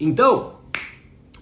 Então,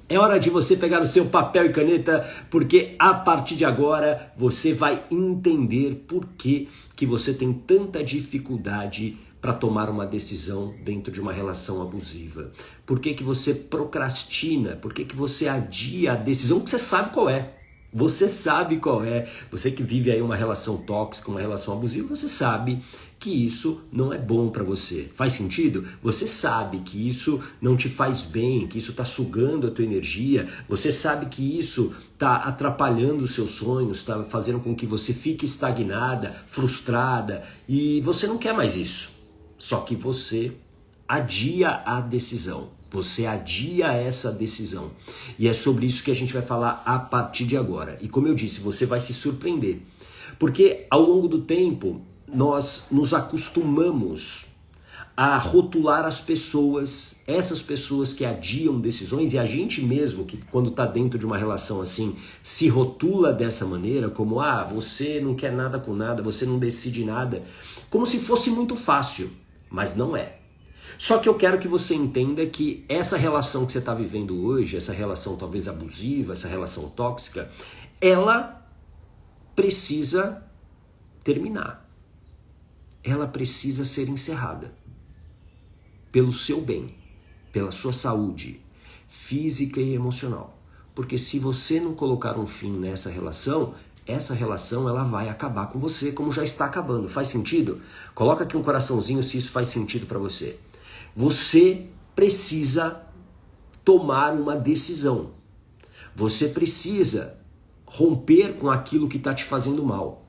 é hora de você pegar o seu papel e caneta, porque a partir de agora você vai entender por que você tem tanta dificuldade para tomar uma decisão dentro de uma relação abusiva. Por que você procrastina, por que você adia a decisão que você sabe qual é. Você sabe qual é. Você que vive aí uma relação tóxica, uma relação abusiva, você sabe que isso não é bom para você. Faz sentido? Você sabe que isso não te faz bem, que isso está sugando a tua energia. Você sabe que isso está atrapalhando os seus sonhos, está fazendo com que você fique estagnada, frustrada, e você não quer mais isso. Só que você adia a decisão. Você adia essa decisão. E é sobre isso que a gente vai falar a partir de agora. E como eu disse, você vai se surpreender. Porque ao longo do tempo, nós nos acostumamos a rotular as pessoas, essas pessoas que adiam decisões, e a gente mesmo, que quando está dentro de uma relação assim, se rotula dessa maneira, como, você não quer nada com nada, você não decide nada, como se fosse muito fácil, mas não é. Só que eu quero que você entenda que essa relação que você está vivendo hoje, essa relação talvez abusiva, essa relação tóxica, ela precisa terminar. Ela precisa ser encerrada. Pelo seu bem, pela sua saúde física e emocional. Porque se você não colocar um fim nessa relação, essa relação ela vai acabar com você, como já está acabando. Faz sentido? Coloca aqui um coraçãozinho se isso faz sentido para você. Você precisa tomar uma decisão. Você precisa romper com aquilo que está te fazendo mal.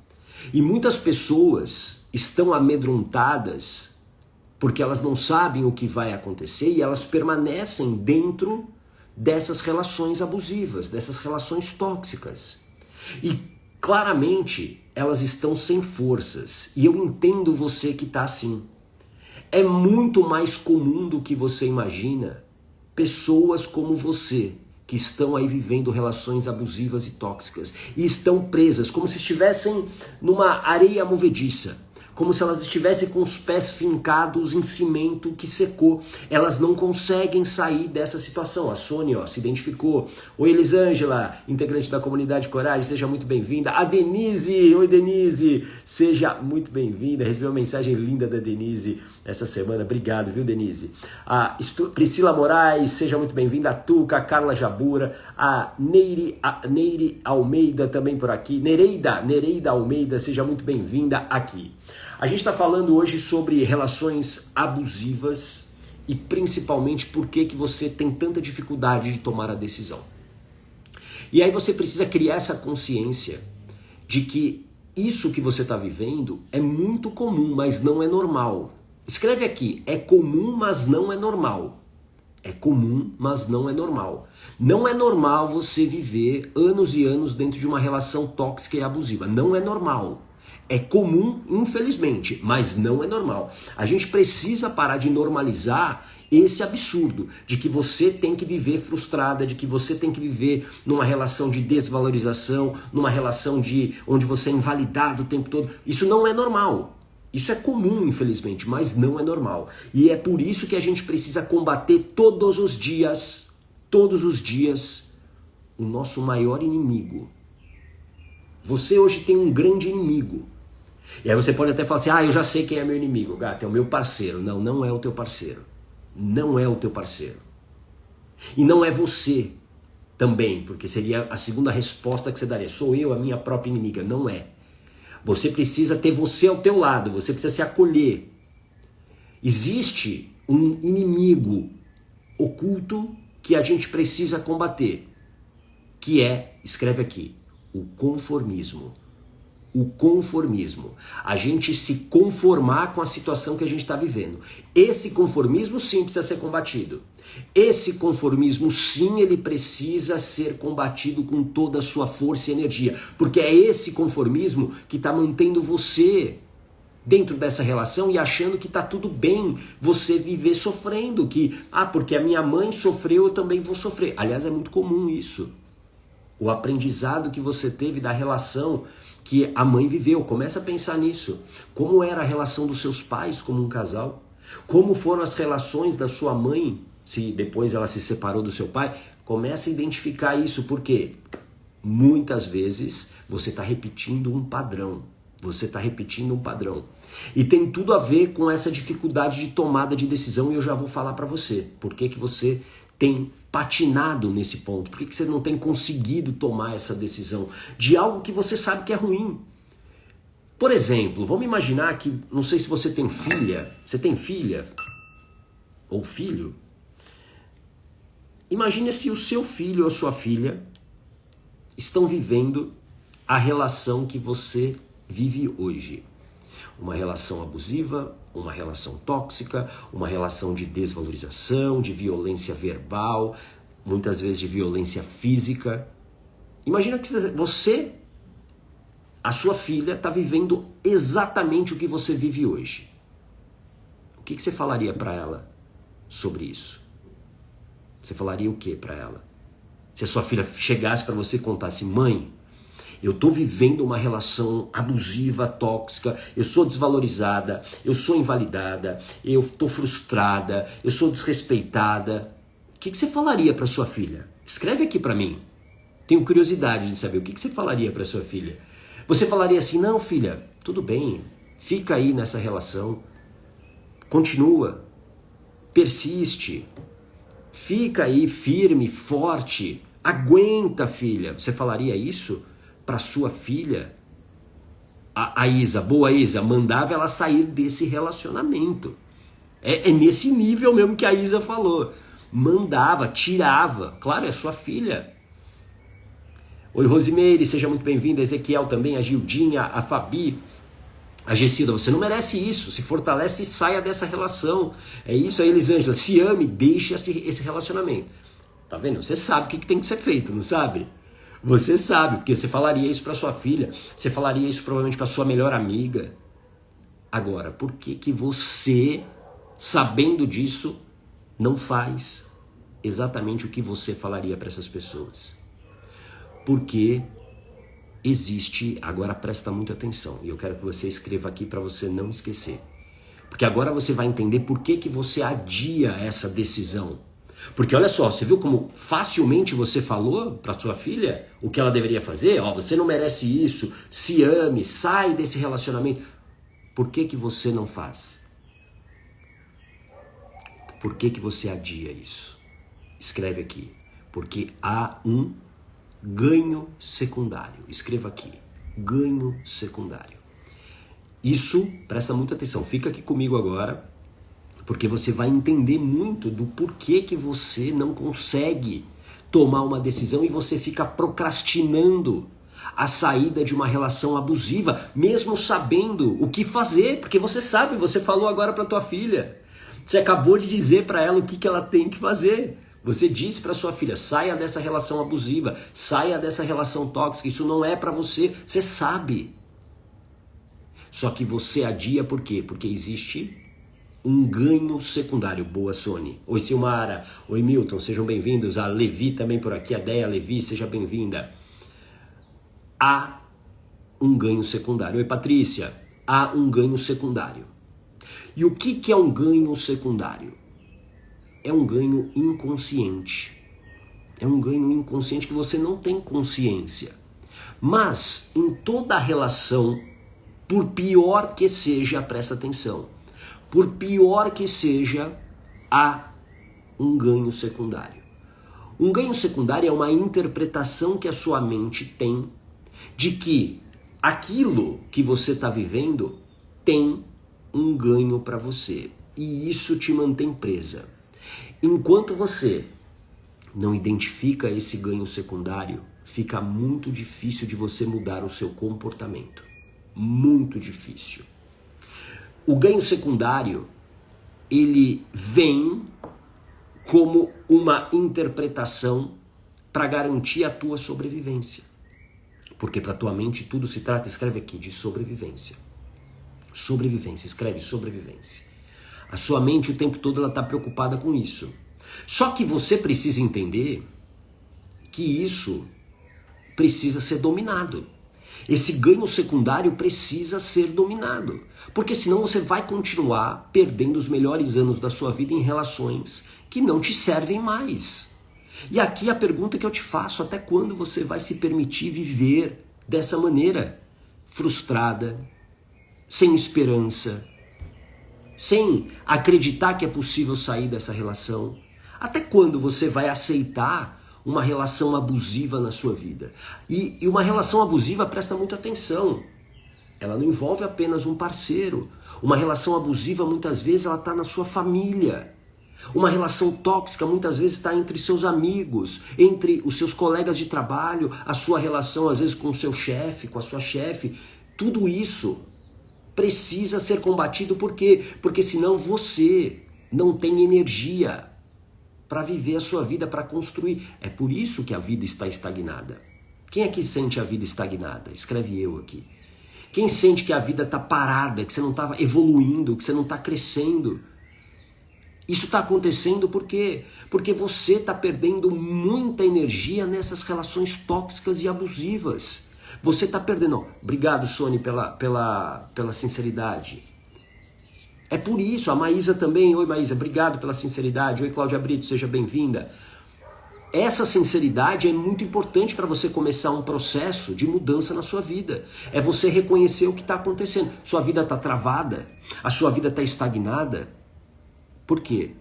E muitas pessoas estão amedrontadas porque elas não sabem o que vai acontecer e elas permanecem dentro dessas relações abusivas, dessas relações tóxicas. E claramente elas estão sem forças. E eu entendo você que está assim. É muito mais comum do que você imagina pessoas como você que estão aí vivendo relações abusivas e tóxicas e estão presas como se estivessem numa areia movediça, como se elas estivessem com os pés fincados em cimento que secou. Elas não conseguem sair dessa situação. A Sônia se identificou. Oi, Elisângela, integrante da comunidade Coragem, seja muito bem-vinda. A Denise, oi Denise, seja muito bem-vinda. Recebi uma mensagem linda da Denise essa semana. Obrigado, viu, Denise? A Priscila Moraes, seja muito bem-vinda. A Tuca, a Carla Jabura, a Neire Almeida também por aqui. Nereida Almeida, seja muito bem-vinda aqui. A gente está falando hoje sobre relações abusivas e principalmente por que você tem tanta dificuldade de tomar a decisão. E aí você precisa criar essa consciência de que isso que você está vivendo é muito comum, mas não é normal. Escreve aqui, é comum, mas não é normal. É comum, mas não é normal. Não é normal você viver anos e anos dentro de uma relação tóxica e abusiva. Não é normal. É comum, infelizmente, mas não é normal. A gente precisa parar de normalizar esse absurdo de que você tem que viver frustrada, de que você tem que viver numa relação de desvalorização, numa relação onde você é invalidado o tempo todo. Isso não é normal. Isso é comum, infelizmente, mas não é normal. E é por isso que a gente precisa combater todos os dias, o nosso maior inimigo. Você hoje tem um grande inimigo. E aí você pode até falar assim, eu já sei quem é meu inimigo, gato, é o meu parceiro. Não, não é o teu parceiro. Não é o teu parceiro. E não é você também, porque seria a segunda resposta que você daria. Sou eu a minha própria inimiga. Não é. Você precisa ter você ao teu lado, você precisa se acolher. Existe um inimigo oculto que a gente precisa combater, que é, escreve aqui, o conformismo. O conformismo. A gente se conformar com a situação que a gente está vivendo. Esse conformismo sim precisa ser combatido. Esse conformismo sim ele precisa ser combatido com toda a sua força e energia. Porque é esse conformismo que está mantendo você dentro dessa relação e achando que está tudo bem você viver sofrendo. Que, porque a minha mãe sofreu, eu também vou sofrer. Aliás, é muito comum isso. O aprendizado que você teve da relação que a mãe viveu. Começa a pensar nisso. Como era a relação dos seus pais como um casal? Como foram as relações da sua mãe se depois ela se separou do seu pai, comece a identificar isso, porque muitas vezes você está repetindo um padrão. Você está repetindo um padrão. E tem tudo a ver com essa dificuldade de tomada de decisão, e eu já vou falar para você por que você tem patinado nesse ponto, por que você não tem conseguido tomar essa decisão de algo que você sabe que é ruim. Por exemplo, vamos imaginar que, não sei se você tem filha, você tem filha ou filho? Imagine se o seu filho ou a sua filha estão vivendo a relação que você vive hoje. Uma relação abusiva, uma relação tóxica, uma relação de desvalorização, de violência verbal, muitas vezes de violência física. Imagina que você, a sua filha, está vivendo exatamente o que você vive hoje. O que você falaria para ela sobre isso? Você falaria o que para ela? Se a sua filha chegasse para você e contasse: mãe, eu estou vivendo uma relação abusiva, tóxica, eu sou desvalorizada, eu sou invalidada, eu estou frustrada, eu sou desrespeitada. O que você falaria para sua filha? Escreve aqui para mim. Tenho curiosidade de saber o que você falaria para sua filha. Você falaria assim: não, filha, tudo bem, fica aí nessa relação, continua, persiste, fica aí firme, forte, aguenta, filha. Você falaria isso para sua filha? A Isa, boa Isa, mandava ela sair desse relacionamento. É nesse nível mesmo que a Isa falou. Mandava, tirava. Claro, é sua filha. Oi, Rosimeire, seja muito bem-vinda. Ezequiel também, a Gildinha, a Fabi, a Gessida. Você não merece isso. Se fortalece e saia dessa relação. É isso aí, Elisângela. Se ame, deixe esse relacionamento. Tá vendo? Você sabe o que tem que ser feito, não sabe? Você sabe, porque você falaria isso para sua filha. Você falaria isso provavelmente para sua melhor amiga. Agora, por que você, sabendo disso, não faz exatamente o que você falaria para essas pessoas? Porque existe, agora presta muita atenção, e eu quero que você escreva aqui para você não esquecer. Porque agora você vai entender por que você adia essa decisão. Porque olha só, você viu como facilmente você falou para sua filha o que ela deveria fazer? Ó, você não merece isso, se ame, sai desse relacionamento. Por que você não faz? Por que você adia isso? Escreve aqui. Porque há um ganho secundário. Escreva aqui. Ganho secundário. Isso, presta muita atenção. Fica aqui comigo agora, porque você vai entender muito do porquê que você não consegue tomar uma decisão e você fica procrastinando a saída de uma relação abusiva, mesmo sabendo o que fazer, porque você sabe, você falou agora para tua filha. Você acabou de dizer para ela o que ela tem que fazer. Você disse para sua filha: saia dessa relação abusiva, saia dessa relação tóxica, isso não é para você, você sabe. Só que você adia por quê? Porque existe um ganho secundário. Boa, Sony. Oi, Silmara. Oi, Milton. Sejam bem-vindos. A Levi também por aqui. A Deia Levi, seja bem-vinda. Há um ganho secundário. Oi, Patrícia. Há um ganho secundário. E o que é um ganho secundário? É um ganho inconsciente. É um ganho inconsciente que você não tem consciência. Mas em toda relação, por pior que seja, presta atenção, por pior que seja, há um ganho secundário. Um ganho secundário é uma interpretação que a sua mente tem de que aquilo que você está vivendo tem um ganho para você. E isso te mantém presa. Enquanto você não identifica esse ganho secundário, fica muito difícil de você mudar o seu comportamento. Muito difícil. O ganho secundário, ele vem como uma interpretação para garantir a tua sobrevivência. Porque para tua mente tudo se trata, escreve aqui, de sobrevivência. Sobrevivência, escreve sobrevivência. A sua mente o tempo todo ela está preocupada com isso. Só que você precisa entender que isso precisa ser dominado. Esse ganho secundário precisa ser dominado, porque senão você vai continuar perdendo os melhores anos da sua vida em relações que não te servem mais. E aqui a pergunta que eu te faço: até quando você vai se permitir viver dessa maneira? Frustrada, sem esperança, sem acreditar que é possível sair dessa relação? Até quando você vai aceitar uma relação abusiva na sua vida? E uma relação abusiva, presta muita atenção, ela não envolve apenas um parceiro. Uma relação abusiva, muitas vezes, ela está na sua família. Uma relação tóxica, muitas vezes, está entre seus amigos, entre os seus colegas de trabalho, a sua relação, às vezes, com o seu chefe, com a sua chefe. Tudo isso precisa ser combatido. Por quê? Porque senão você não tem energia para viver a sua vida, para construir. É por isso que a vida está estagnada. Quem aqui sente a vida estagnada? Escreve eu aqui. Quem sente que a vida está parada, que você não está evoluindo, que você não está crescendo? Isso está acontecendo por quê? Porque você está perdendo muita energia nessas relações tóxicas e abusivas. Você está perdendo. Obrigado, Sônia, pela sinceridade. É por isso, a Maísa também. Oi, Maísa, obrigado pela sinceridade. Oi, Cláudia Brito, seja bem-vinda. Essa sinceridade é muito importante para você começar um processo de mudança na sua vida. É você reconhecer o que está acontecendo. Sua vida está travada, a sua vida está estagnada. Por quê?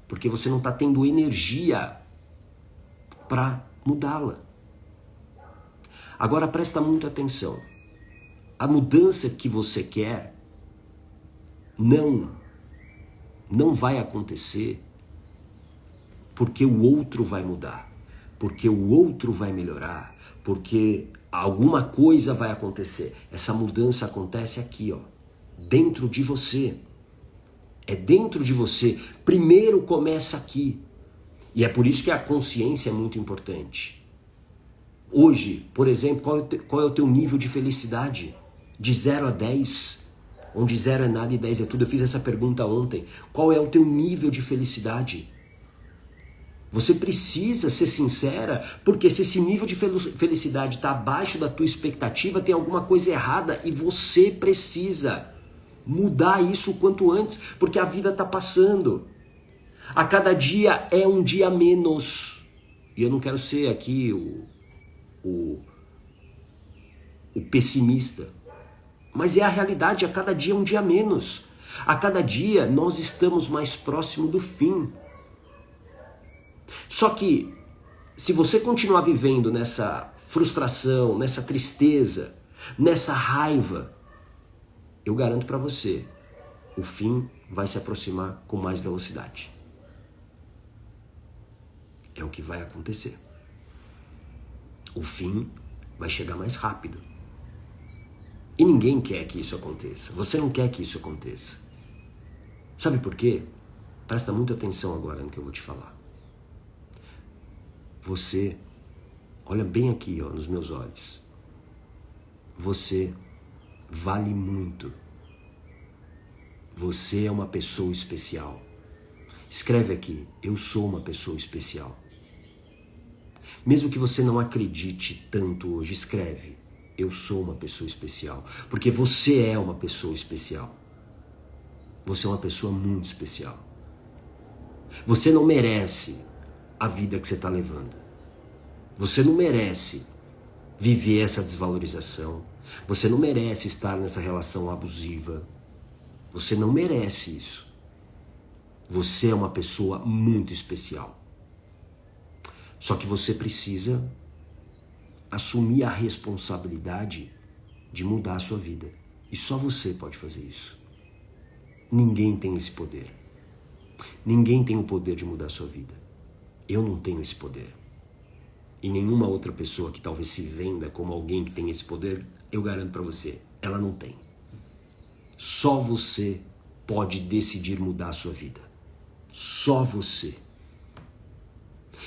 Porque você não está tendo energia para mudá-la. Agora presta muita atenção. A mudança que você quer não vai acontecer porque o outro vai mudar, porque o outro vai melhorar, porque alguma coisa vai acontecer. Essa mudança acontece aqui, ó, dentro de você. É dentro de você. Primeiro começa aqui. E é por isso que a consciência é muito importante. Hoje, por exemplo, qual é o teu nível de felicidade? De 0 a 10, onde 0 é nada e 10 é tudo. Eu fiz essa pergunta ontem. Qual é o teu nível de felicidade? Você precisa ser sincera, porque se esse nível de felicidade está abaixo da tua expectativa, tem alguma coisa errada e você precisa mudar isso o quanto antes, porque a vida está passando. A cada dia é um dia menos. E eu não quero ser aqui o pessimista, mas é a realidade. A cada dia é um dia menos. A cada dia nós estamos mais próximo do fim. Só que, se você continuar vivendo nessa frustração, nessa tristeza, nessa raiva, eu garanto para você, o fim vai se aproximar com mais velocidade. É o que vai acontecer. O fim vai chegar mais rápido. E ninguém quer que isso aconteça. Você não quer que isso aconteça. Sabe por quê? Presta muita atenção agora no que eu vou te falar. Você, olha bem aqui, ó, nos meus olhos. Você vale muito. Você é uma pessoa especial. Escreve aqui: eu sou uma pessoa especial. Mesmo que você não acredite tanto hoje, escreve: eu sou uma pessoa especial. Porque você é uma pessoa especial. Você é uma pessoa muito especial. Você não merece a vida que você está levando. Você não merece viver essa desvalorização. Você não merece estar nessa relação abusiva. Você não merece isso. Você é uma pessoa muito especial. Só que você precisa assumir a responsabilidade de mudar a sua vida. E só você pode fazer isso. Ninguém tem esse poder. Ninguém tem o poder de mudar a sua vida. Eu não tenho esse poder. E nenhuma outra pessoa que talvez se venda como alguém que tem esse poder, eu garanto para você, ela não tem. Só você pode decidir mudar a sua vida. Só você.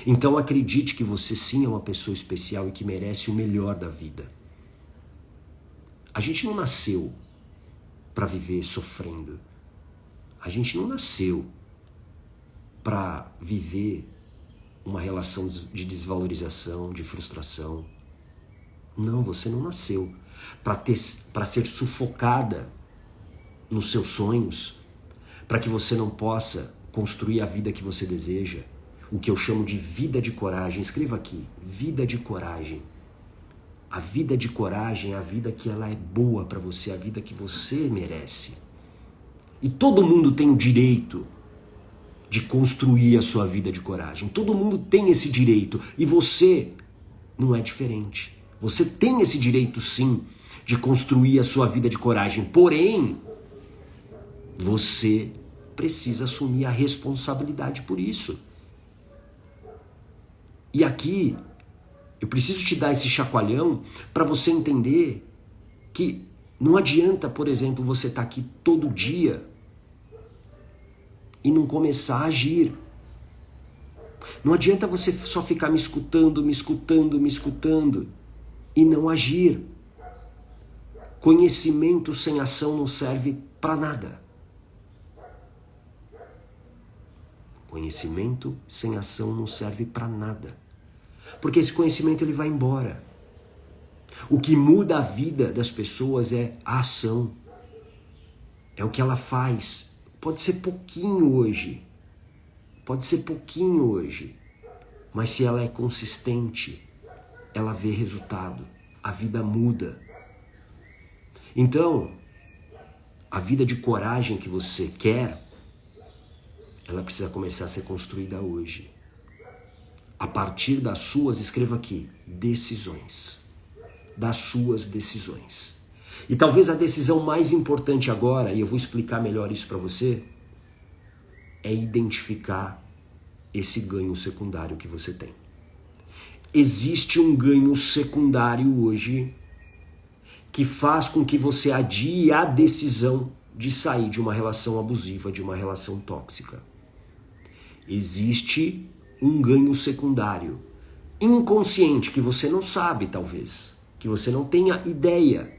Então acredite que você sim é uma pessoa especial e que merece o melhor da vida. A gente não nasceu para viver sofrendo. A gente não nasceu para viver uma relação de desvalorização, de frustração. Não, você não nasceu para ser sufocada nos seus sonhos, para que você não possa construir a vida que você deseja, o que eu chamo de vida de coragem. Escreva aqui, vida de coragem. A vida de coragem é a vida que ela é boa para você, a vida que você merece. E todo mundo tem o direito de construir a sua vida de coragem. Todo mundo tem esse direito e você não é diferente. Você tem esse direito sim de construir a sua vida de coragem. Porém, você precisa assumir a responsabilidade por isso. E aqui, eu preciso te dar esse chacoalhão para você entender que não adianta, por exemplo, você estar aqui todo dia e não começar a agir. Não adianta você só ficar me escutando e não agir. Conhecimento sem ação não serve para nada. Conhecimento sem ação não serve para nada. Porque esse conhecimento ele vai embora. O que muda a vida das pessoas é a ação. É o que ela faz. Pode ser pouquinho hoje. Mas se ela é consistente, ela vê resultado. A vida muda. Então, a vida de coragem que você quer, ela precisa começar a ser construída hoje. A partir das suas, escreva aqui, decisões. Das suas decisões. E talvez a decisão mais importante agora, e eu vou explicar melhor isso para você, é identificar esse ganho secundário que você tem. Existe um ganho secundário hoje que faz com que você adie a decisão de sair de uma relação abusiva, de uma relação tóxica. Existe um ganho secundário, inconsciente, que você não sabe talvez, que você não tenha ideia,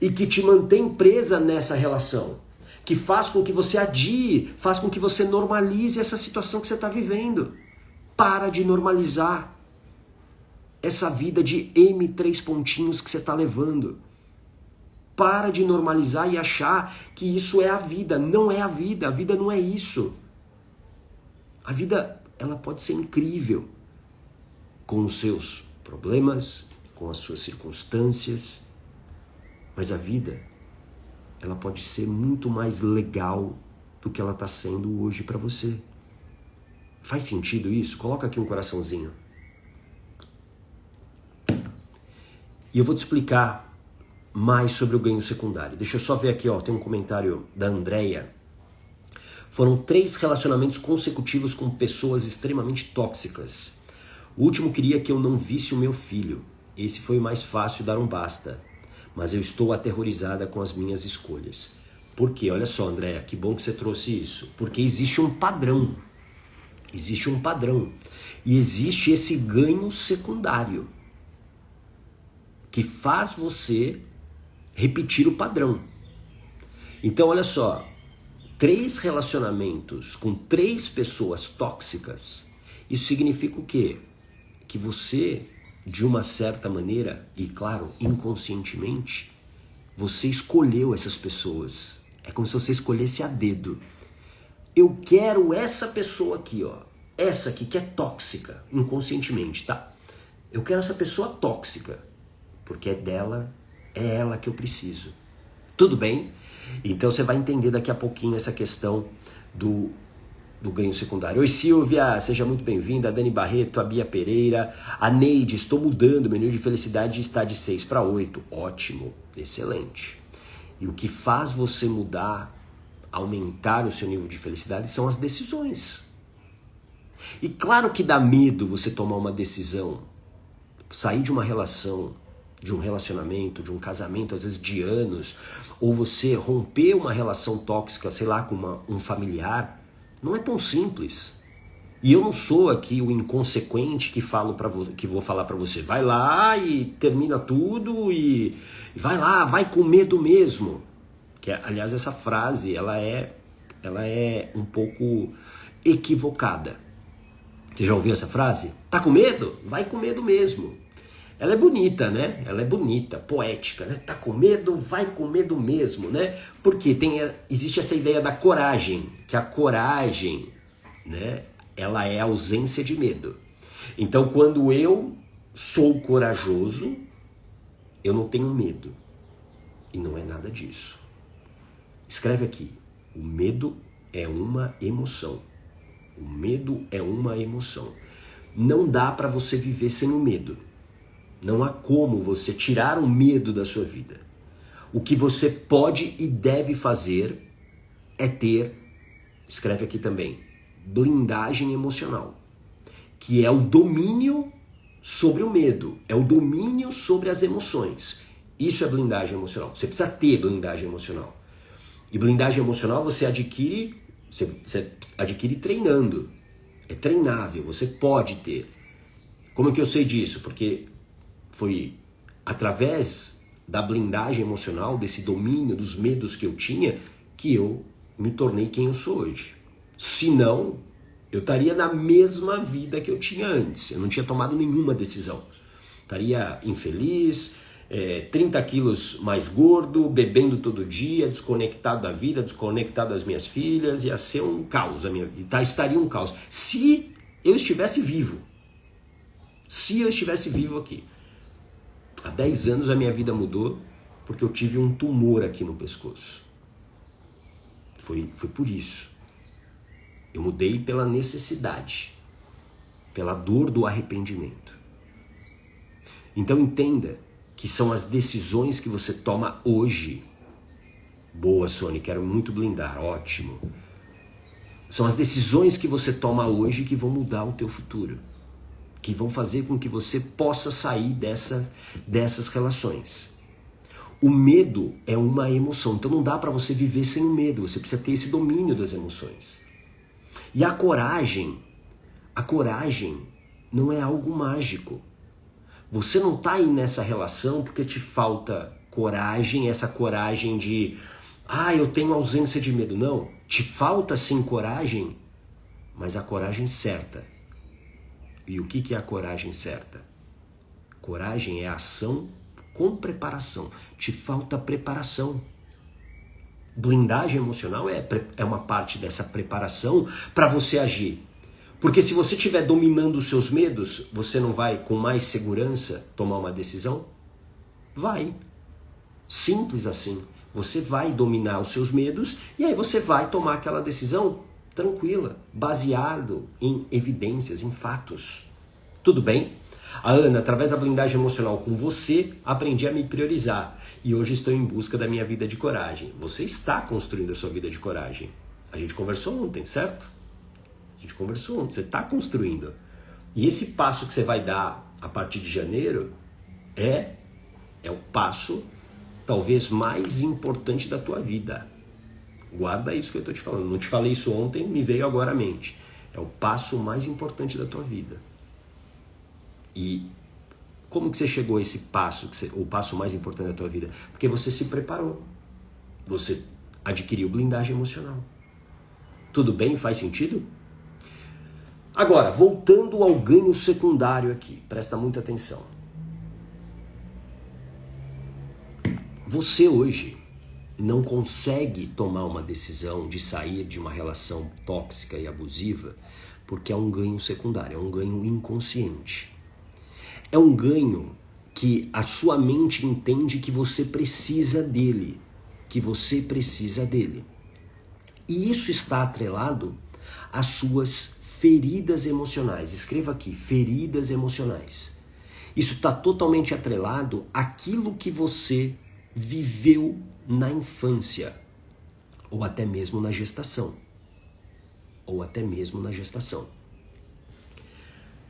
e que te mantém presa nessa relação, que faz com que você adie, faz com que você normalize essa situação que você está vivendo. Para de normalizar essa vida de M3 pontinhos que você está levando. Para de normalizar e achar que isso é a vida. Não é a vida não é isso. A vida, ela pode ser incrível com os seus problemas, com as suas circunstâncias, mas a vida, ela pode ser muito mais legal do que ela está sendo hoje para você. Faz sentido isso? Coloca aqui um coraçãozinho. E eu vou te explicar mais sobre o ganho secundário. Deixa eu só ver aqui, ó, tem um comentário da Andrea. Foram 3 relacionamentos consecutivos com pessoas extremamente tóxicas. O último queria que eu não visse o meu filho. Esse foi o mais fácil, dar um basta. Mas eu estou aterrorizada com as minhas escolhas. Por quê? Olha só, Andréa, que bom que você trouxe isso. Porque existe um padrão. Existe um padrão. E existe esse ganho secundário que faz você repetir o padrão. Então, olha só. 3 relacionamentos com 3 pessoas tóxicas, isso significa o quê? Que você, de uma certa maneira, e claro, inconscientemente, você escolheu essas pessoas. É como se você escolhesse a dedo. Eu quero essa pessoa aqui, ó. Essa aqui que é tóxica, inconscientemente, tá? Eu quero essa pessoa tóxica, porque é dela, é ela que eu preciso. Tudo bem? Então você vai entender daqui a pouquinho essa questão do ganho secundário. Oi Silvia, seja muito bem-vinda. A Dani Barreto, a Bia Pereira, a Neide, estou mudando, o menu de felicidade está de 6 para 8. Ótimo, excelente. E o que faz você mudar, aumentar o seu nível de felicidade são as decisões. E claro que dá medo você tomar uma decisão, sair de uma relação, de um relacionamento, de um casamento, às vezes de anos, ou você romper uma relação tóxica, sei lá, com um familiar, não é tão simples. E eu não sou aqui o inconsequente que vou falar para você, vai lá e termina tudo e vai lá, vai com medo mesmo. Que, aliás, essa frase, ela é um pouco equivocada. Você já ouviu essa frase? Tá com medo? Vai com medo mesmo. Ela é bonita, né? Ela é bonita, poética, né? Tá com medo? Vai com medo mesmo, né? Porque existe essa ideia da coragem, que a coragem, né? Ela é ausência de medo. Então, quando eu sou corajoso, eu não tenho medo. E não é nada disso. Escreve aqui: o medo é uma emoção. O medo é uma emoção. Não dá para você viver sem o medo. Não há como você tirar o medo da sua vida. O que você pode e deve fazer é ter, escreve aqui também, blindagem emocional, que é o domínio sobre o medo, é o domínio sobre as emoções. Isso é blindagem emocional. Você precisa ter blindagem emocional. E blindagem emocional você adquire treinando. É treinável, você pode ter. Como é que eu sei disso? Porque foi através da blindagem emocional, desse domínio dos medos que eu tinha, que eu me tornei quem eu sou hoje. Se não, eu estaria na mesma vida que eu tinha antes. Eu não tinha tomado nenhuma decisão. Estaria infeliz, 30 quilos mais gordo, bebendo todo dia, desconectado da vida, desconectado das minhas filhas. Ia ser um caos a minha vida. Estaria um caos. Se eu estivesse vivo. Se eu estivesse vivo aqui. Há 10 anos a minha vida mudou porque eu tive um tumor aqui no pescoço. Foi por isso. Eu mudei pela necessidade, pela dor do arrependimento. Então entenda que são as decisões que você toma hoje. Boa, Sony, quero muito blindar, ótimo. São as decisões que você toma hoje que vão mudar o teu futuro, que vão fazer com que você possa sair dessas relações. O medo é uma emoção, então não dá para você viver sem o medo, você precisa ter esse domínio das emoções. E a coragem não é algo mágico. Você não está aí nessa relação porque te falta coragem, essa coragem de, eu tenho ausência de medo. Não, te falta sim coragem, mas a coragem certa. E o que é a coragem certa? Coragem é ação com preparação. Te falta preparação. Blindagem emocional é uma parte dessa preparação para você agir. Porque se você estiver dominando os seus medos, você não vai com mais segurança tomar uma decisão? Vai. Simples assim. Você vai dominar os seus medos e aí você vai tomar aquela decisão tranquila, baseado em evidências, em fatos. Tudo bem? A Ana, através da blindagem emocional com você, aprendi a me priorizar. E hoje estou em busca da minha vida de coragem. Você está construindo a sua vida de coragem. A gente conversou ontem, certo? A gente conversou ontem. Você está construindo. E esse passo que você vai dar a partir de janeiro é o passo talvez mais importante da tua vida. Guarda isso que eu estou te falando. Não te falei isso ontem, me veio agora à mente. É o passo mais importante da tua vida. E como que você chegou a esse passo, o passo mais importante da tua vida? Porque você se preparou. Você adquiriu blindagem emocional. Tudo bem? Faz sentido? Agora, voltando ao ganho secundário aqui. Presta muita atenção. Você hoje não consegue tomar uma decisão de sair de uma relação tóxica e abusiva porque é um ganho secundário, é um ganho inconsciente. É um ganho que a sua mente entende que você precisa dele, E isso está atrelado às suas feridas emocionais. Escreva aqui, feridas emocionais. Isso está totalmente atrelado àquilo que você viveu na infância, ou até mesmo na gestação.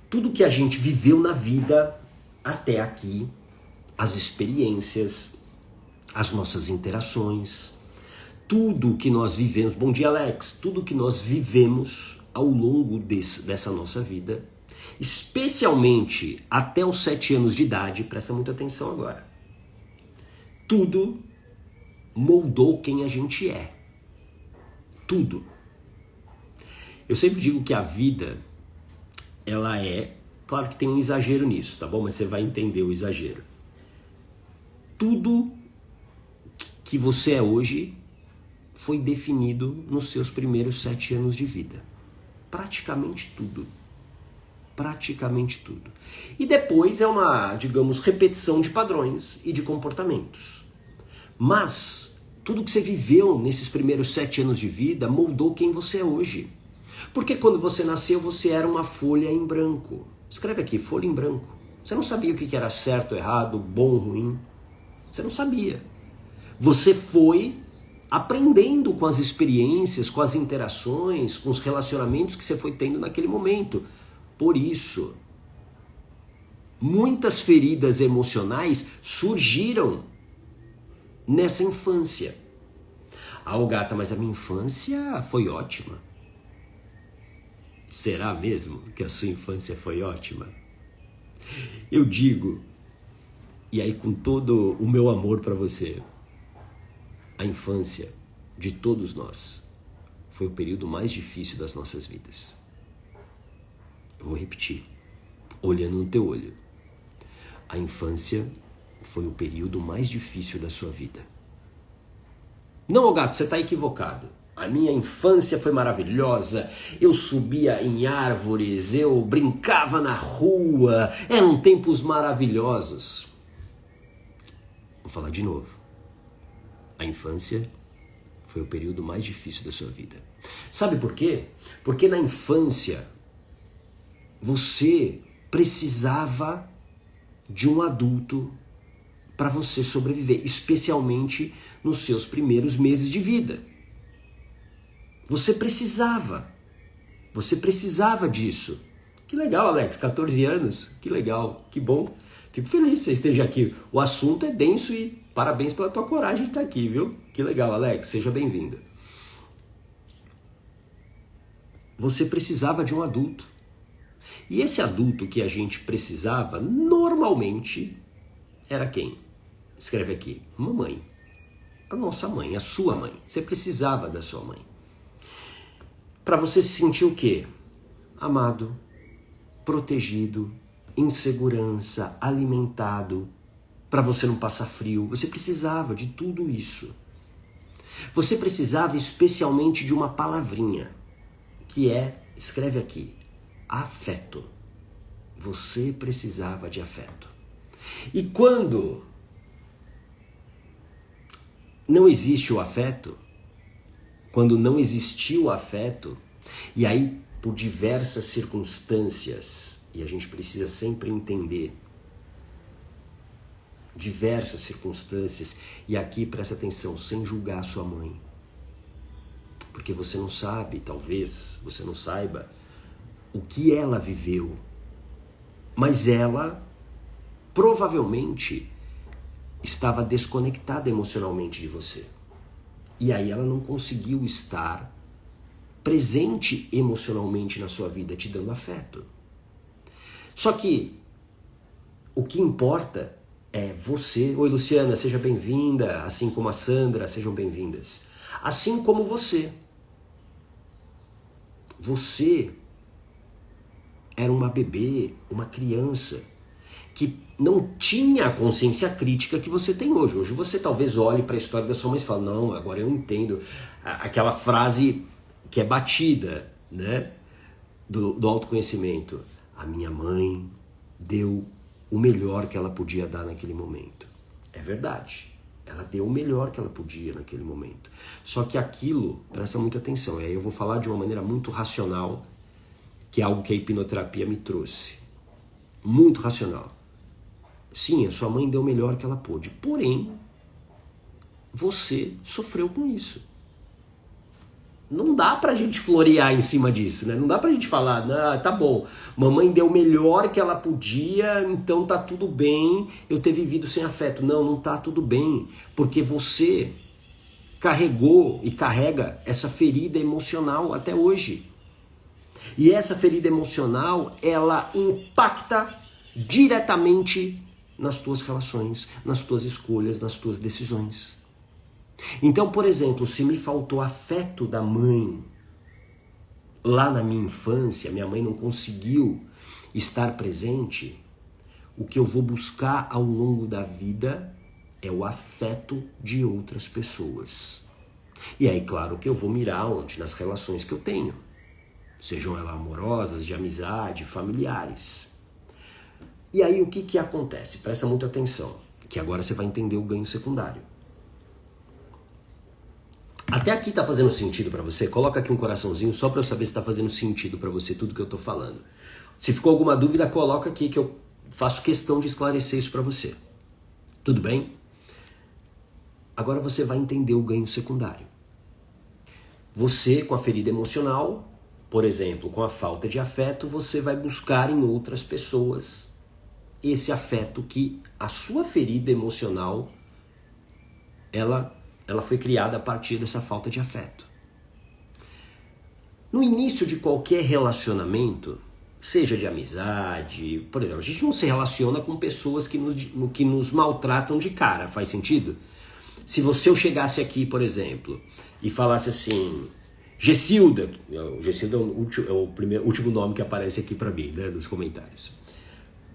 Tudo que a gente viveu na vida até aqui, as experiências, as nossas interações, tudo que nós vivemos, bom dia Alex, tudo que nós vivemos ao longo dessa nossa vida, especialmente até os 7 anos de idade, presta muita atenção agora, tudo moldou quem a gente é. Tudo. Eu sempre digo que a vida, ela é, claro que tem um exagero nisso, tá bom? Mas você vai entender o exagero. Tudo que você é hoje foi definido nos seus primeiros 7 anos de vida. praticamente tudo. Praticamente tudo. E depois é uma, digamos, repetição de padrões e de comportamentos. Mas tudo que você viveu nesses primeiros 7 anos de vida moldou quem você é hoje. Porque quando você nasceu, você era uma folha em branco. Escreve aqui, folha em branco. Você não sabia o que era certo, errado, bom, ruim. Você não sabia. Você foi aprendendo com as experiências, com as interações, com os relacionamentos que você foi tendo naquele momento. Por isso, muitas feridas emocionais surgiram nessa infância. Ah, Gata, mas a minha infância foi ótima. Será mesmo que a sua infância foi ótima? Eu digo, e aí com todo o meu amor para você, a infância de todos nós foi o período mais difícil das nossas vidas. Eu vou repetir, olhando no teu olho. A infância foi o período mais difícil da sua vida. Não, Gato, você está equivocado. A minha infância foi maravilhosa, eu subia em árvores, eu brincava na rua, eram tempos maravilhosos. Vou falar de novo. A infância foi o período mais difícil da sua vida. Sabe por quê? Porque na infância você precisava de um adulto para você sobreviver, especialmente nos seus primeiros meses de vida. Você precisava disso. Que legal, Alex, 14 anos, que legal, que bom. Fico feliz que você esteja aqui. O assunto é denso e parabéns pela tua coragem de estar aqui, viu? Que legal, Alex, seja bem-vindo. Você precisava de um adulto. E esse adulto que a gente precisava, normalmente, era quem? Escreve aqui, mamãe. A nossa mãe, a sua mãe. Você precisava da sua mãe. Para você se sentir o quê? Amado, protegido, em segurança, alimentado, para você não passar frio. Você precisava de tudo isso. Você precisava especialmente de uma palavrinha, que é, escreve aqui, afeto. Você precisava de afeto. E quando não existe o afeto, quando não existiu o afeto, e aí por diversas circunstâncias, e a gente precisa sempre entender, diversas circunstâncias, e aqui presta atenção, sem julgar a sua mãe, porque você não sabe, talvez você não saiba, o que ela viveu, mas ela provavelmente estava desconectada emocionalmente de você. E aí ela não conseguiu estar presente emocionalmente na sua vida, te dando afeto. Só que o que importa é você. Oi, Luciana, seja bem-vinda, assim como a Sandra, sejam bem-vindas. Assim como você. Você era uma bebê, uma criança, que não tinha a consciência crítica que você tem hoje. Hoje você talvez olhe para a história da sua mãe e fale, não, agora eu entendo. Aquela frase que é batida, né, do autoconhecimento. A minha mãe deu o melhor que ela podia dar naquele momento. É verdade. Ela deu o melhor que ela podia naquele momento. Só que aquilo, presta muita atenção, e aí eu vou falar de uma maneira muito racional, que é algo que a hipnoterapia me trouxe. Muito racional. Sim, a sua mãe deu o melhor que ela pôde, porém, você sofreu com isso. Não dá pra gente florear em cima disso, né? Não dá pra gente falar, ah, tá bom, mamãe deu o melhor que ela podia, então tá tudo bem eu ter vivido sem afeto. Não, não tá tudo bem, porque você carregou e carrega essa ferida emocional até hoje. E essa ferida emocional, ela impacta diretamente nas tuas relações, nas tuas escolhas, nas tuas decisões. Então, por exemplo, se me faltou afeto da mãe lá na minha infância, minha mãe não conseguiu estar presente, o que eu vou buscar ao longo da vida é o afeto de outras pessoas. E aí, claro, que eu vou mirar onde? Nas relações que eu tenho. sejam elas amorosas, de amizade, familiares. E aí o que acontece? Presta muita atenção, que agora você vai entender o ganho secundário. Até aqui tá fazendo sentido para você? Coloca aqui um coraçãozinho só para eu saber se tá fazendo sentido para você tudo que eu tô falando. Se ficou alguma dúvida, coloca aqui que eu faço questão de esclarecer isso para você. Tudo bem? Agora você vai entender o ganho secundário. Você, com a ferida emocional, por exemplo, com a falta de afeto, você vai buscar em outras pessoas esse afeto que a sua ferida emocional, ela foi criada a partir dessa falta de afeto. No início de qualquer relacionamento, seja de amizade, por exemplo, a gente não se relaciona com pessoas que nos maltratam de cara, faz sentido? Se eu chegasse aqui, por exemplo, e falasse assim, Gessilda é o último nome que aparece aqui para mim, né, nos comentários.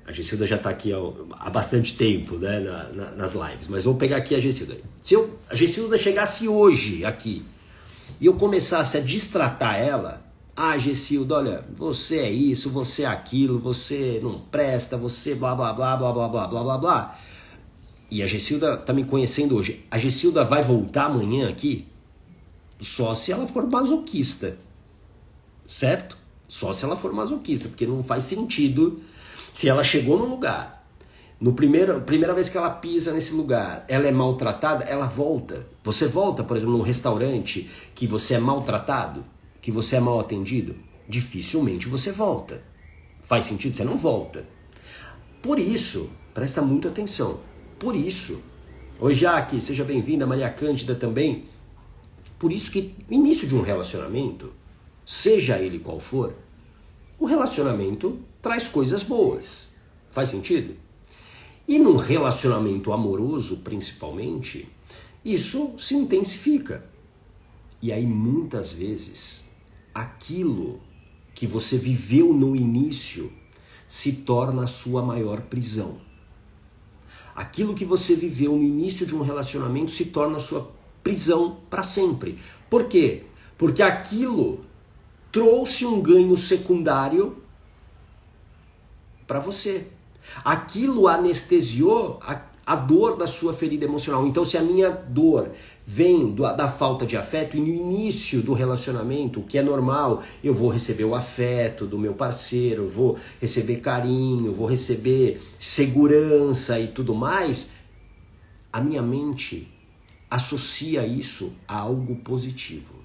A Gessilda já está aqui há bastante tempo, né, nas lives, mas vou pegar aqui a Gessilda. Se a Gessilda chegasse hoje aqui e eu começasse a destratar ela, Gessilda, olha, você é isso, você é aquilo, você não presta, você blá blá blá blá blá blá blá blá blá. E a Gessilda tá me conhecendo hoje. A Gessilda vai voltar amanhã aqui? Só se ela for masoquista, certo? Só se ela for masoquista, porque não faz sentido. Se ela chegou num lugar, primeira vez que ela pisa nesse lugar, ela é maltratada, ela volta. Você volta, por exemplo, num restaurante que você é maltratado, que você é mal atendido, dificilmente você volta. Faz sentido? Você não volta. Por isso, presta muito atenção. Por isso, oi Jaque, seja bem-vinda, Maria Cândida também. Por isso que no início de um relacionamento, seja ele qual for, o relacionamento traz coisas boas. Faz sentido? E num relacionamento amoroso, principalmente, isso se intensifica. E aí, muitas vezes, aquilo que você viveu no início se torna a sua maior prisão. Aquilo que você viveu no início de um relacionamento se torna a sua prisão para sempre. Por quê? Porque aquilo trouxe um ganho secundário para você. Aquilo anestesiou a dor da sua ferida emocional. Então, se a minha dor vem da falta de afeto, e no início do relacionamento, o que é normal, eu vou receber o afeto do meu parceiro, eu vou receber carinho, eu vou receber segurança e tudo mais, a minha mente associa isso a algo positivo.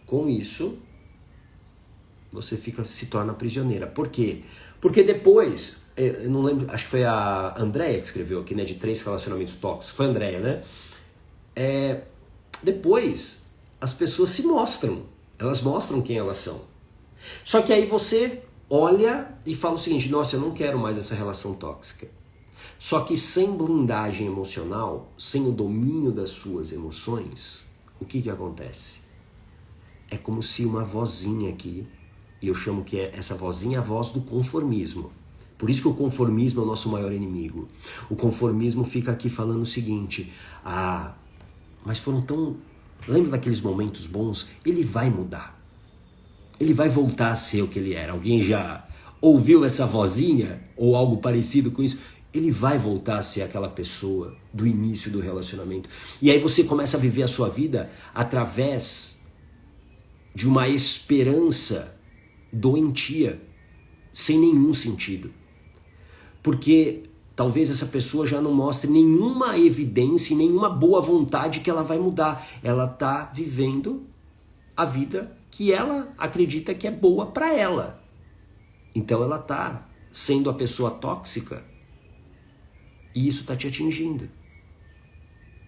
Com isso, você se torna prisioneira. Por quê? Porque depois, eu não lembro, acho que foi a Andréia que escreveu aqui, né, de 3 relacionamentos tóxicos. Foi a Andréia, né? Depois, as pessoas se mostram. Elas mostram quem elas são. Só que aí você olha e fala o seguinte, nossa, eu não quero mais essa relação tóxica. Só que sem blindagem emocional, sem o domínio das suas emoções, o que acontece? É como se uma vozinha aqui, e eu chamo que essa vozinha a voz do conformismo. Por isso que o conformismo é o nosso maior inimigo. O conformismo fica aqui falando o seguinte, mas foram tão... Lembra daqueles momentos bons? Ele vai mudar. Ele vai voltar a ser o que ele era. Alguém já ouviu essa vozinha? Ou algo parecido com isso? Ele vai voltar a ser aquela pessoa do início do relacionamento. E aí você começa a viver a sua vida através de uma esperança doentia, sem nenhum sentido. Porque talvez essa pessoa já não mostre nenhuma evidência e nenhuma boa vontade que ela vai mudar. Ela está vivendo a vida que ela acredita que é boa para ela. Então ela está sendo a pessoa tóxica e isso está te atingindo.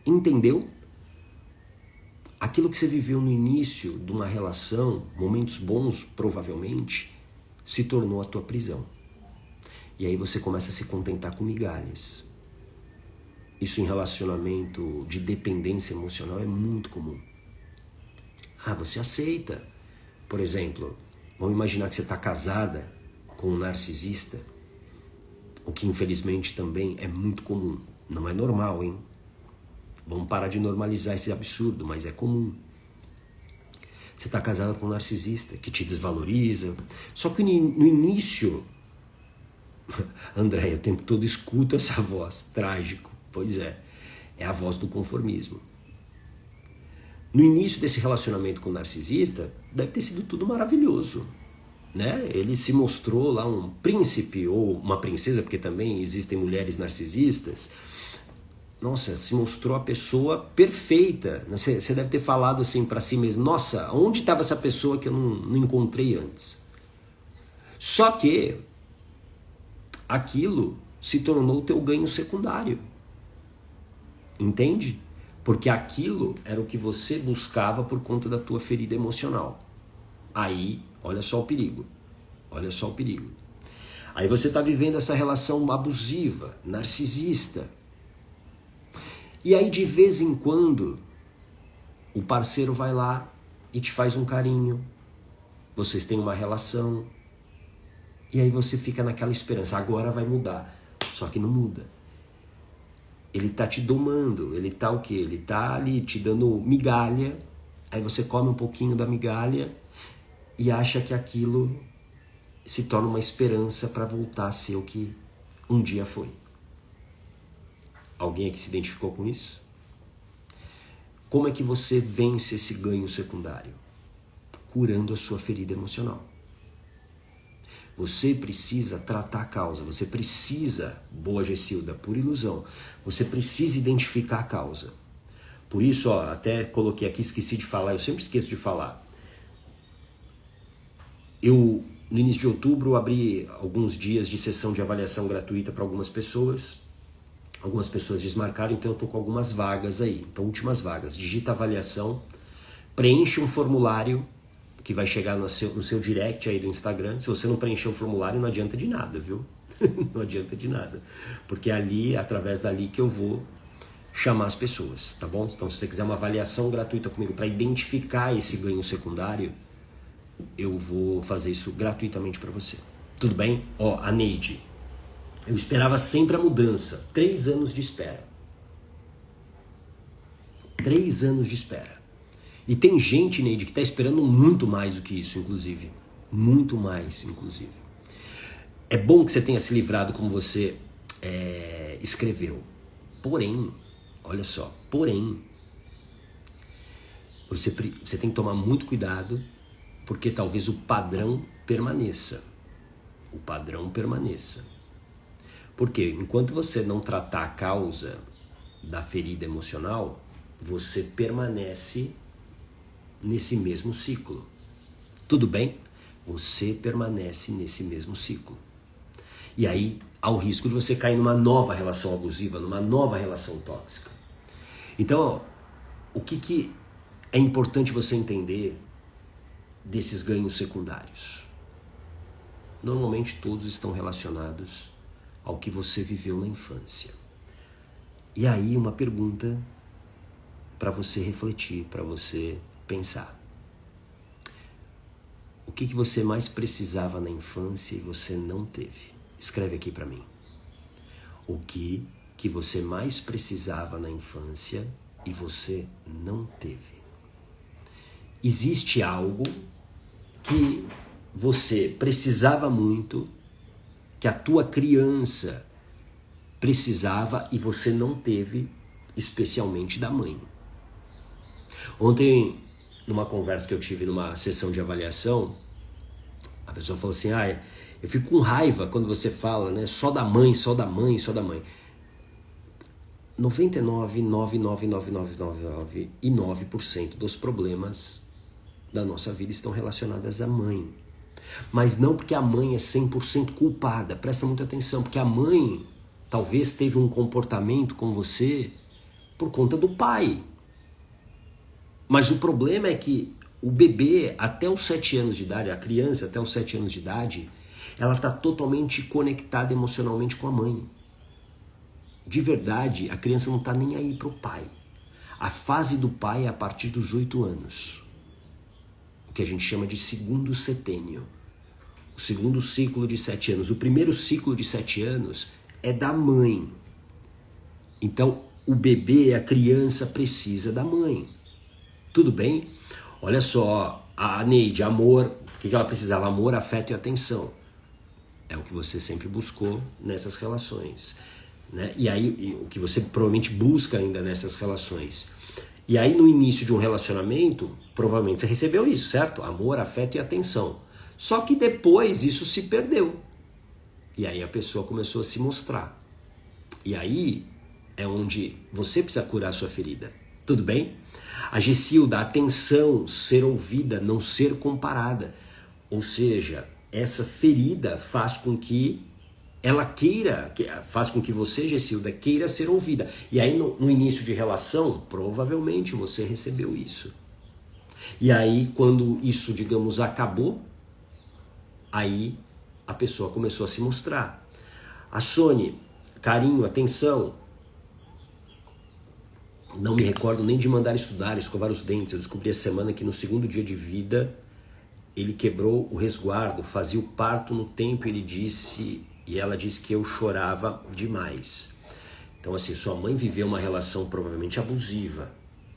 Entendeu? Aquilo que você viveu no início de uma relação, momentos bons provavelmente, se tornou a tua prisão. E aí você começa a se contentar com migalhas. Isso em relacionamento de dependência emocional é muito comum. Você aceita. Por exemplo, vamos imaginar que você está casada com um narcisista, o que infelizmente também é muito comum. Não é normal, hein? Vamos parar de normalizar esse absurdo, mas é comum. Você está casada com um narcisista que te desvaloriza. Só que no início, André, o tempo todo escuto essa voz, trágico. Pois é a voz do conformismo. No início desse relacionamento com o narcisista, deve ter sido tudo maravilhoso, né? Ele se mostrou lá um príncipe ou uma princesa, porque também existem mulheres narcisistas. Nossa, se mostrou a pessoa perfeita. Você deve ter falado assim para si mesmo: nossa, onde estava essa pessoa que eu não encontrei antes? Só que aquilo se tornou o teu ganho secundário. Entende? Porque aquilo era o que você buscava por conta da tua ferida emocional. Aí, olha só o perigo. Olha só o perigo. Aí você está vivendo essa relação abusiva, narcisista. E aí, de vez em quando, o parceiro vai lá e te faz um carinho. Vocês têm uma relação. E aí você fica naquela esperança. Agora vai mudar. Só que não muda. Ele tá te domando, ele tá o quê? Ele tá ali te dando migalha, aí você come um pouquinho da migalha e acha que aquilo se torna uma esperança para voltar a ser o que um dia foi. Alguém aqui se identificou com isso? Como é que você vence esse ganho secundário? Curando a sua ferida emocional. Você precisa tratar a causa, você precisa, boa Gessilda, por ilusão, você precisa identificar a causa. Por isso, ó, até coloquei aqui, esqueci de falar, eu sempre esqueço de falar. Eu, no início de outubro, abri alguns dias de sessão de avaliação gratuita para algumas pessoas. Algumas pessoas desmarcaram, então eu estou com algumas vagas aí. Então, últimas vagas. Digita avaliação, preenche um formulário que vai chegar no seu direct aí do Instagram. Se você não preencher o formulário, não adianta de nada, viu? Não adianta de nada. Porque é ali, através dali, que eu vou chamar as pessoas, tá bom? Então, se você quiser uma avaliação gratuita comigo para identificar esse ganho secundário, eu vou fazer isso gratuitamente para você. Tudo bem? Ó, a Neide. Eu esperava sempre a mudança. 3 anos de espera. 3 anos de espera. E tem gente, Neide, que está esperando muito mais do que isso, inclusive. Muito mais, inclusive. É bom que você tenha se livrado como você escreveu. Porém, olha só, você tem que tomar muito cuidado, porque talvez o padrão permaneça. O padrão permaneça. Porque enquanto você não tratar a causa da ferida emocional, você permanece nesse mesmo ciclo. Tudo bem? Você permanece nesse mesmo ciclo. E aí há o risco de você cair numa nova relação abusiva, numa nova relação tóxica. Então, o que é importante você entender desses ganhos secundários? Normalmente todos estão relacionados ao que você viveu na infância. E aí uma pergunta para você refletir, para você pensar. O que você mais precisava na infância e você não teve? Escreve aqui para mim. O que você mais precisava na infância e você não teve? Existe algo que você precisava muito, que a tua criança precisava e você não teve, especialmente da mãe. Ontem, numa conversa que eu tive numa sessão de avaliação, a pessoa falou assim: eu fico com raiva quando você fala, né, só da mãe, só da mãe, só da mãe. 99,99999,9% dos problemas da nossa vida estão relacionados à mãe. Mas não porque a mãe é 100% culpada. Presta muita atenção, porque a mãe talvez teve um comportamento com você por conta do pai. Mas o problema é que o bebê até os 7 anos de idade, a criança até os 7 anos de idade, ela está totalmente conectada emocionalmente com a mãe. De verdade, a criança não está nem aí para o pai. A fase do pai é a partir dos 8 anos. O que a gente chama de segundo setênio. O segundo ciclo de 7 anos. O primeiro ciclo de 7 anos é da mãe. Então, o bebê, a criança, precisa da mãe. Tudo bem? Olha só, A Neide, amor, o que ela precisava? Amor, afeto e atenção. É o que você sempre buscou nessas relações, né? E aí, o que você provavelmente busca ainda nessas relações. E aí, no início de um relacionamento, provavelmente você recebeu isso, certo? Amor, afeto e atenção. Só que depois isso se perdeu. E aí a pessoa começou a se mostrar. E aí é onde você precisa curar a sua ferida. Tudo bem? A Gessilda, atenção, ser ouvida, não ser comparada. Ou seja, essa ferida faz com que ela queira, faz com que você, Gessilda, queira ser ouvida. E aí no início de relação, provavelmente você recebeu isso. E aí quando isso, digamos, acabou, aí a pessoa começou a se mostrar. A Sônia, carinho, atenção. Não me recordo nem de mandar estudar, escovar os dentes. Eu descobri essa semana que no segundo dia de vida ele quebrou o resguardo, fazia o parto no tempo, e ela disse que eu chorava demais. Então assim, sua mãe viveu uma relação provavelmente abusiva,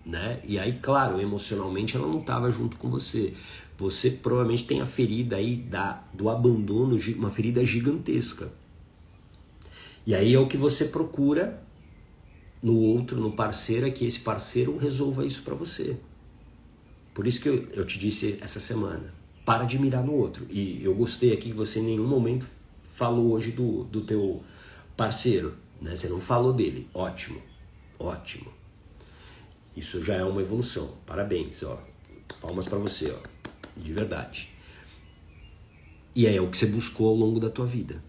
né? E aí, claro, emocionalmente ela não estava junto com você. Você provavelmente tem a ferida aí do abandono, uma ferida gigantesca. E aí é o que você procura no outro, no parceiro, é que esse parceiro resolva isso para você. Por isso que eu te disse essa semana, para de mirar no outro. E eu gostei aqui que você em nenhum momento falou hoje do teu parceiro, né? Você não falou dele. Ótimo, ótimo. Isso já é uma evolução. Parabéns, ó. Palmas para você, ó. De verdade. E é o que você buscou ao longo da tua vida.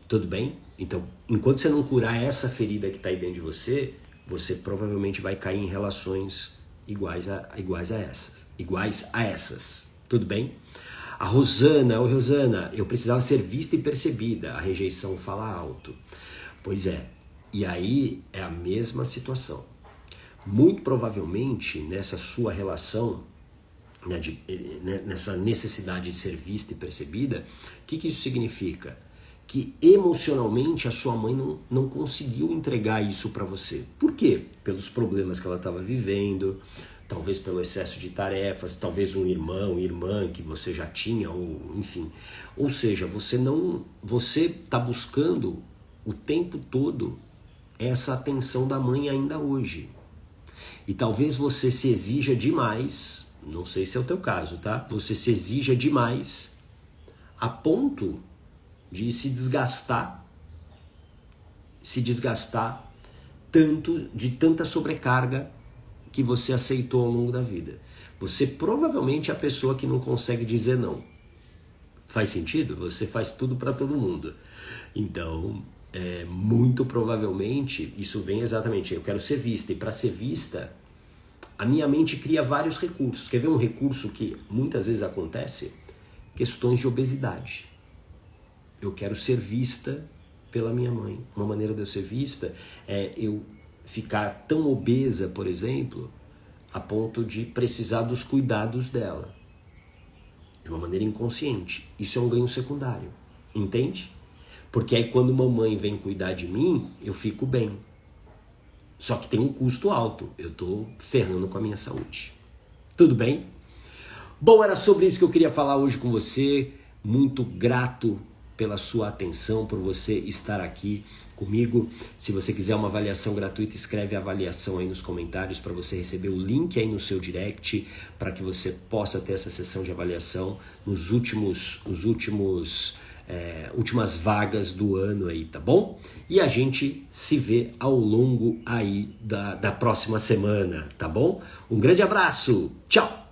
Tudo bem? Então, enquanto você não curar essa ferida que está aí dentro de você, você provavelmente vai cair em relações iguais a essas. Tudo bem? A Rosana, oi Rosana, eu precisava ser vista e percebida. A rejeição fala alto. Pois é. E aí é a mesma situação. Muito provavelmente nessa sua relação, né, nessa necessidade de ser vista e percebida, o que isso significa? Que emocionalmente a sua mãe não conseguiu entregar isso para você. Por quê? Pelos problemas que ela estava vivendo, talvez pelo excesso de tarefas, talvez um irmão, irmã que você já tinha, ou enfim. Ou seja, você está buscando o tempo todo essa atenção da mãe ainda hoje. E talvez você se exija demais, não sei se é o teu caso, tá? Você se exija demais a ponto de se desgastar de tanta sobrecarga que você aceitou ao longo da vida. Você provavelmente é a pessoa que não consegue dizer não. Faz sentido? Você faz tudo para todo mundo. Então, muito provavelmente, isso vem exatamente, eu quero ser vista, e para ser vista, a minha mente cria vários recursos. Quer ver um recurso que muitas vezes acontece? Questões de obesidade. Eu quero ser vista pela minha mãe. Uma maneira de eu ser vista é eu ficar tão obesa, por exemplo, a ponto de precisar dos cuidados dela. De uma maneira inconsciente. Isso é um ganho secundário. Entende? Porque aí quando mamãe vem cuidar de mim, eu fico bem. Só que tem um custo alto. Eu estou ferrando com a minha saúde. Tudo bem? Bom, era sobre isso que eu queria falar hoje com você. Muito grato pela sua atenção, por você estar aqui comigo. Se você quiser uma avaliação gratuita, escreve a avaliação aí nos comentários para você receber o link aí no seu direct, para que você possa ter essa sessão de avaliação nos últimas vagas do ano aí, tá bom? E a gente se vê ao longo aí da próxima semana, tá bom? Um grande abraço, tchau!